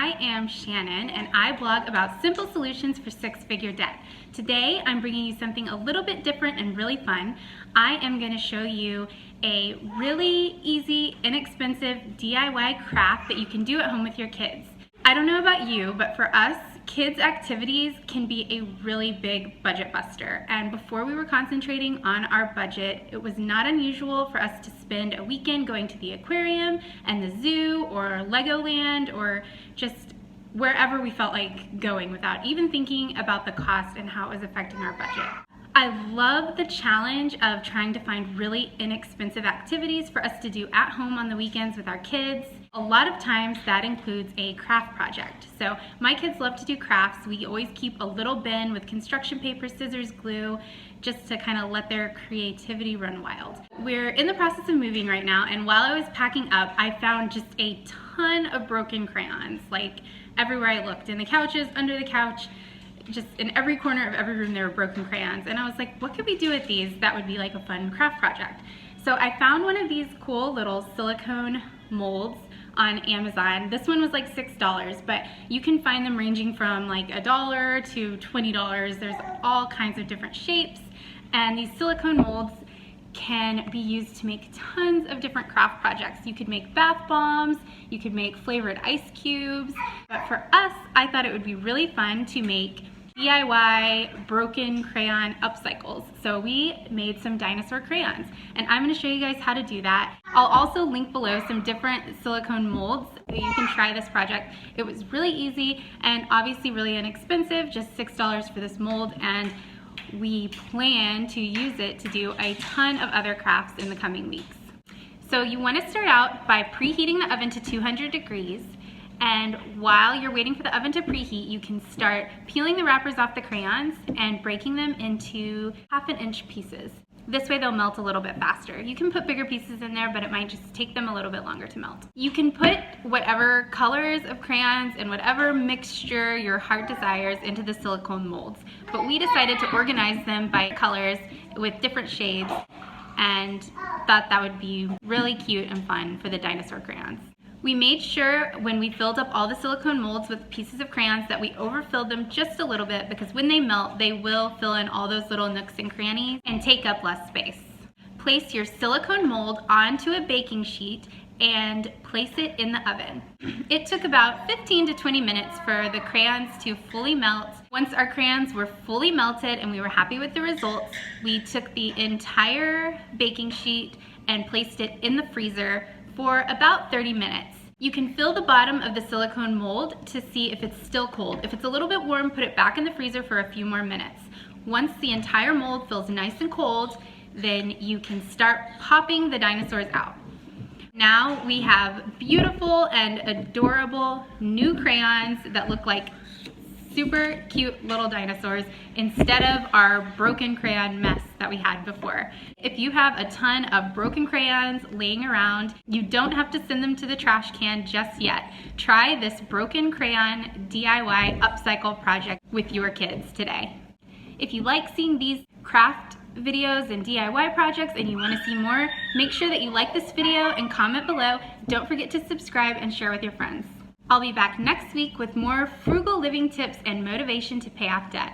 I am Shannon and I blog about simple solutions for six-figure debt. Today I'm bringing you something a little bit different and really fun. I am going to show you a really easy, inexpensive DIY craft that you can do at home with your kids. I don't know about you, but for us, kids' activities can be a really big budget buster. And before we were concentrating on our budget, it was not unusual for us to spend a weekend going to the aquarium and the zoo or Legoland or just wherever we felt like going without even thinking about the cost and how it was affecting our budget. I love the challenge of trying to find really inexpensive activities for us to do at home on the weekends with our kids. A lot of times that includes a craft project. So my kids love to do crafts. We always keep a little bin with construction paper, scissors, glue, just to kind of let their creativity run wild. We're in the process of moving right now, and while I was packing up, I found just a ton of broken crayons, like everywhere I looked, in the couches, under the couch, just in every corner of every room there were broken crayons. And I was like, what could we do with these that would be like a fun craft project? So I found one of these cool little silicone molds on Amazon. This one was like $6, but you can find them ranging from like $1 to $20. There's all kinds of different shapes, and these silicone molds can be used to make tons of different craft projects. You could make bath bombs, you could make flavored ice cubes, but for us, I thought it would be really fun to make DIY broken crayon upcycles. So we made some dinosaur crayons, and I'm going to show you guys how to do that. I'll also link below some different silicone molds so you can try this project. It was really easy and obviously really inexpensive, just $6 for this mold, and we plan to use it to do a ton of other crafts in the coming weeks. So you want to start out by preheating the oven to 200 degrees. And while you're waiting for the oven to preheat, you can start peeling the wrappers off the crayons and breaking them into 1/2 inch pieces. This way they'll melt a little bit faster. You can put bigger pieces in there, but it might just take them a little bit longer to melt. You can put whatever colors of crayons and whatever mixture your heart desires into the silicone molds. But we decided to organize them by colors with different shades and thought that would be really cute and fun for the dinosaur crayons. We made sure when we filled up all the silicone molds with pieces of crayons that we overfilled them just a little bit, because when they melt, they will fill in all those little nooks and crannies and take up less space. Place your silicone mold onto a baking sheet and place it in the oven. It took about 15 to 20 minutes for the crayons to fully melt. Once our crayons were fully melted and we were happy with the results, we took the entire baking sheet and placed it in the freezer for about 30 minutes. You can feel the bottom of the silicone mold to see if it's still cold. If it's a little bit warm, put it back in the freezer for a few more minutes. Once the entire mold feels nice and cold, then you can start popping the dinosaurs out. Now we have beautiful and adorable new crayons that look like super cute little dinosaurs instead of our broken crayon mess that we had before. If you have a ton of broken crayons laying around, you don't have to send them to the trash can just yet. Try this broken crayon DIY upcycle project with your kids today. If you like seeing these craft videos and DIY projects and you want to see more, make sure that you like this video and comment below. Don't forget to subscribe and share with your friends. I'll be back next week with more frugal living tips and motivation to pay off debt.